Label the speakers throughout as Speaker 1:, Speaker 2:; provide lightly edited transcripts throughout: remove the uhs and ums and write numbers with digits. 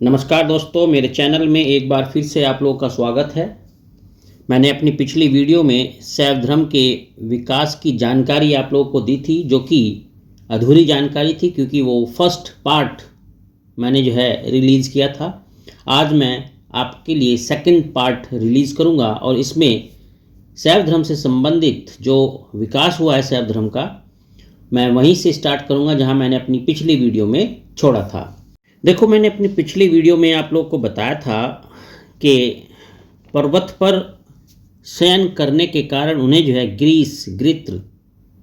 Speaker 1: नमस्कार दोस्तों, मेरे चैनल में एक बार फिर से आप लोगों का स्वागत है। मैंने अपनी पिछली वीडियो में शैव धर्म के विकास की जानकारी आप लोगों को दी थी, जो कि अधूरी जानकारी थी क्योंकि वो फर्स्ट पार्ट मैंने जो है रिलीज़ किया था। आज मैं आपके लिए सेकंड पार्ट रिलीज़ करूंगा और इसमें शैव धर्म से संबंधित जो विकास हुआ है शैव धर्म का, मैं वहीं से स्टार्ट करूंगा जहां मैंने अपनी पिछली वीडियो में छोड़ा था। देखो, मैंने अपनी पिछली वीडियो में आप लोग को बताया था कि पर्वत पर शयन करने के कारण उन्हें जो है ग्रीस, गृत्र,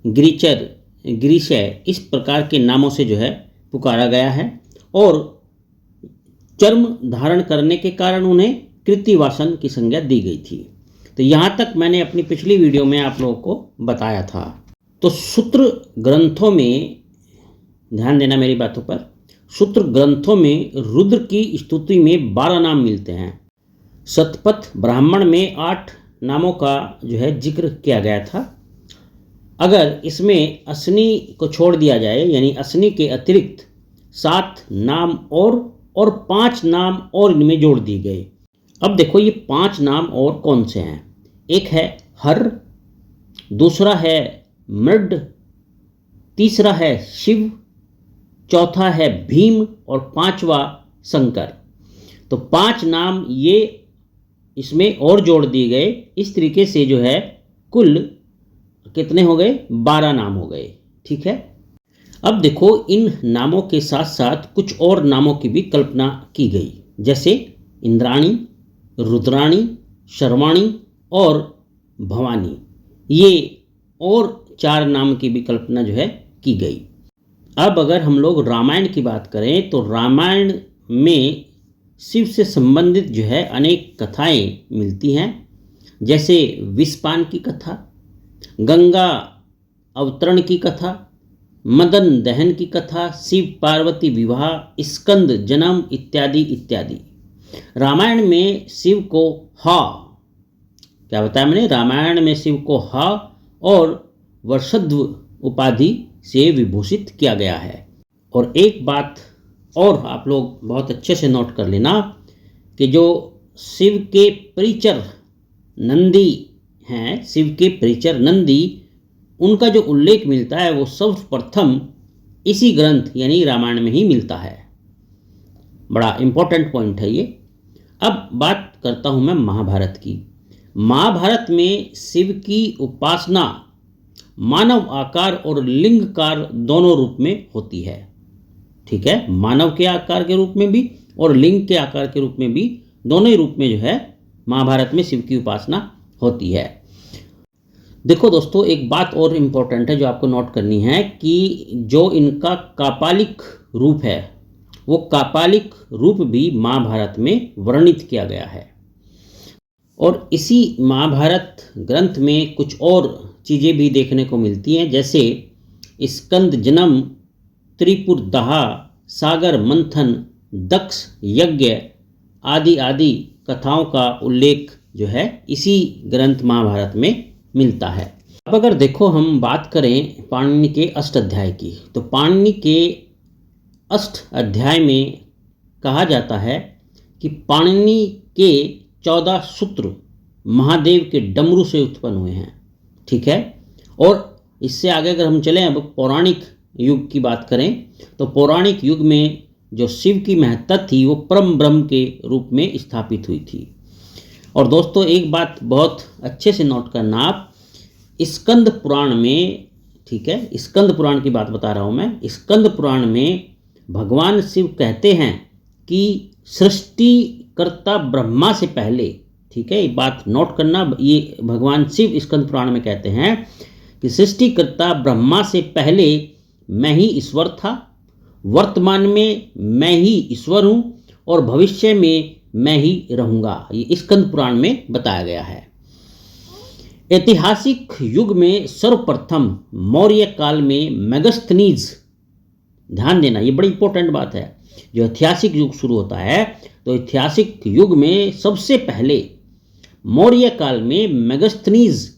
Speaker 1: ग्रीचर, ग्रीशय इस प्रकार के नामों से जो है पुकारा गया है और चर्म धारण करने के कारण उन्हें कृत्तिवासन की संज्ञा दी गई थी। तो यहाँ तक मैंने अपनी पिछली वीडियो में आप लोगों को बताया था। तो सूत्र ग्रंथों में ध्यान देना मेरी बातों पर। सूत्र ग्रंथों में रुद्र की स्तुति में 12 नाम मिलते हैं। शतपथ ब्राह्मण में 8 नामों का जो है जिक्र किया गया था। अगर इसमें अश्नि को छोड़ दिया जाए, यानी अश्नि के अतिरिक्त 7 नाम और 5 नाम और इनमें जोड़ दिए गए। अब देखो, ये 5 नाम और कौन से हैं। एक है हर, दूसरा है मृड, तीसरा है शिव, चौथा है भीम और 5वां शंकर। तो 5 नाम ये इसमें और जोड़ दिए गए। इस तरीके से जो है कुल कितने हो गए? 12 नाम हो गए। ठीक है। अब देखो, इन नामों के साथ साथ कुछ और नामों की भी कल्पना की गई, जैसे इंद्राणी, रुद्राणी, शर्वाणी और भवानी। ये और 4 नाम की भी कल्पना जो है की गई। अब अगर हम लोग रामायण की बात करें तो रामायण में शिव से संबंधित जो है अनेक कथाएं मिलती हैं, जैसे विषपान की कथा, गंगा अवतरण की कथा, मदन दहन की कथा, शिव पार्वती विवाह, स्कंद जन्म इत्यादि इत्यादि। रामायण में शिव को क्या बताया मैंने? रामायण में शिव को और वर्षध्व उपाधि से विभूषित किया गया है। और एक बात और आप लोग बहुत अच्छे से नोट कर लेना कि जो शिव के परिचर नंदी हैं, शिव के परिचर नंदी, उनका जो उल्लेख मिलता है वो सर्वप्रथम इसी ग्रंथ यानी रामायण में ही मिलता है। बड़ा इंपॉर्टेंट पॉइंट है ये। अब बात करता हूं मैं महाभारत की। महाभारत में शिव की उपासना मानव आकार और लिंगकार दोनों रूप में होती है। ठीक है, मानव के आकार के रूप में भी और लिंग के आकार के रूप में भी, दोनों ही रूप में जो है महाभारत में शिव की उपासना होती है। देखो दोस्तों, एक बात और इम्पोर्टेंट है जो आपको नोट करनी है कि जो इनका कापालिक रूप है, वो कापालिक रूप भी महाभारत में वर्णित किया गया है। और इसी महाभारत ग्रंथ में कुछ और चीज़ें भी देखने को मिलती हैं, जैसे स्कंद जन्म, त्रिपुर दहा, सागर मंथन, दक्ष यज्ञ आदि आदि कथाओं का उल्लेख जो है इसी ग्रंथ महाभारत में मिलता है। अब अगर देखो हम बात करें पाणिनि के अष्टाध्याय की, तो पाणिनि के अष्टाध्याय में कहा जाता है कि पाणिनि के 14 सूत्र महादेव के डमरू से उत्पन्न हुए हैं। ठीक है। और इससे आगे अगर हम चलें, अब पौराणिक युग की बात करें, तो पौराणिक युग में जो शिव की महत्ता थी वो परम ब्रह्म के रूप में स्थापित हुई थी। और दोस्तों, एक बात बहुत अच्छे से नोट करना आप, स्कंद पुराण में, ठीक है, स्कंद पुराण की बात बता रहा हूँ मैं, स्कंद पुराण में भगवान शिव कहते हैं कि सृष्टिकर्ता ब्रह्मा से पहले, ठीक है, ये बात नोट करना, ये भगवान शिव स्कंद पुराण में कहते हैं कि सृष्टिकर्ता ब्रह्मा से पहले मैं ही ईश्वर था, वर्तमान में मैं ही ईश्वर हूँ और भविष्य में मैं ही रहूँगा। ये स्कंद पुराण में बताया गया है। ऐतिहासिक युग में सर्वप्रथम मौर्य काल में मेगास्थनीज, ध्यान देना ये बड़ी इंपॉर्टेंट बात है, जो ऐतिहासिक युग शुरू होता है तो ऐतिहासिक युग में सबसे पहले मौर्य काल में मेगास्थनीज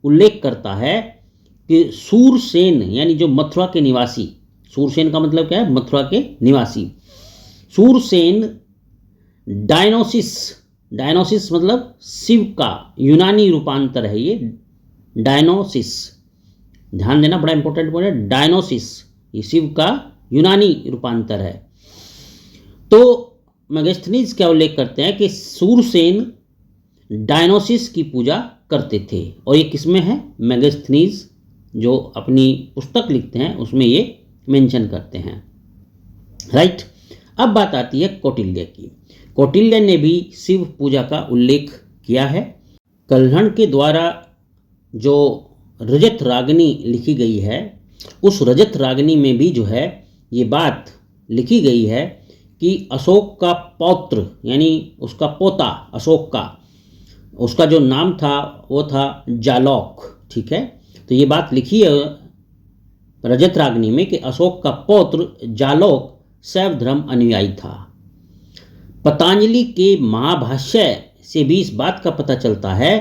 Speaker 1: उल्लेख करता है कि सूरसेन, यानी जो मथुरा के निवासी, सूरसेन का मतलब क्या है? मथुरा के निवासी। सूरसेन डायनोसिस, डायनोसिस मतलब शिव का यूनानी रूपांतर है ये डायनोसिस, ध्यान देना, बड़ा इंपॉर्टेंट वर्ड है डायनोसिस, ये शिव का यूनानी रूपांतर है। तो मेगास्थनीज क्या उल्लेख करते हैं कि सूरसेन डायनोसिस की पूजा करते थे, और ये किसमें है, मेगास्थनीज जो अपनी पुस्तक लिखते हैं उसमें ये मेंशन करते हैं, राइट। अब बात आती है कौटिल्य की। कौटिल्य ने भी शिव पूजा का उल्लेख किया है। कल्हण के द्वारा जो रजत रागनी लिखी गई है, उस रजत रागनी में भी जो है ये बात लिखी गई है कि अशोक का पौत्र यानी उसका पोता अशोक का, उसका जो नाम था वो था जालौक, ठीक है। तो ये बात लिखी है रजत रागनी में कि अशोक का पौत्र जालौक शैव धर्म अनुयायी था। पतंजलि के महाभाष्य से भी इस बात का पता चलता है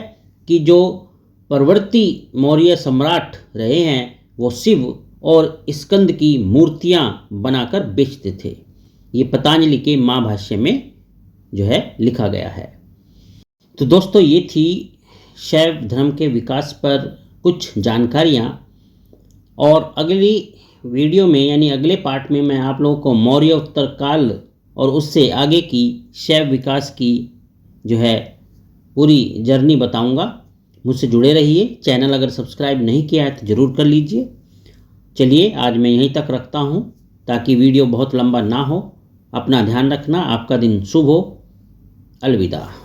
Speaker 1: कि जो परवर्ती मौर्य सम्राट रहे हैं वो शिव और स्कंद की मूर्तियां बनाकर बेचते थे। ये पतंजलि के महाभाष्य में जो है लिखा गया है। तो दोस्तों ये थी शैव धर्म के विकास पर कुछ जानकारियाँ, और अगली वीडियो में यानी अगले पार्ट में मैं आप लोगों को मौर्य उत्तर काल और उससे आगे की शैव विकास की जो है पूरी जर्नी बताऊंगा। मुझसे जुड़े रहिए। चैनल अगर सब्सक्राइब नहीं किया है तो ज़रूर कर लीजिए। चलिए आज मैं यहीं तक रखता हूँ ताकि वीडियो बहुत लंबा ना हो। अपना ध्यान रखना। आपका दिन शुभ हो। अलविदा।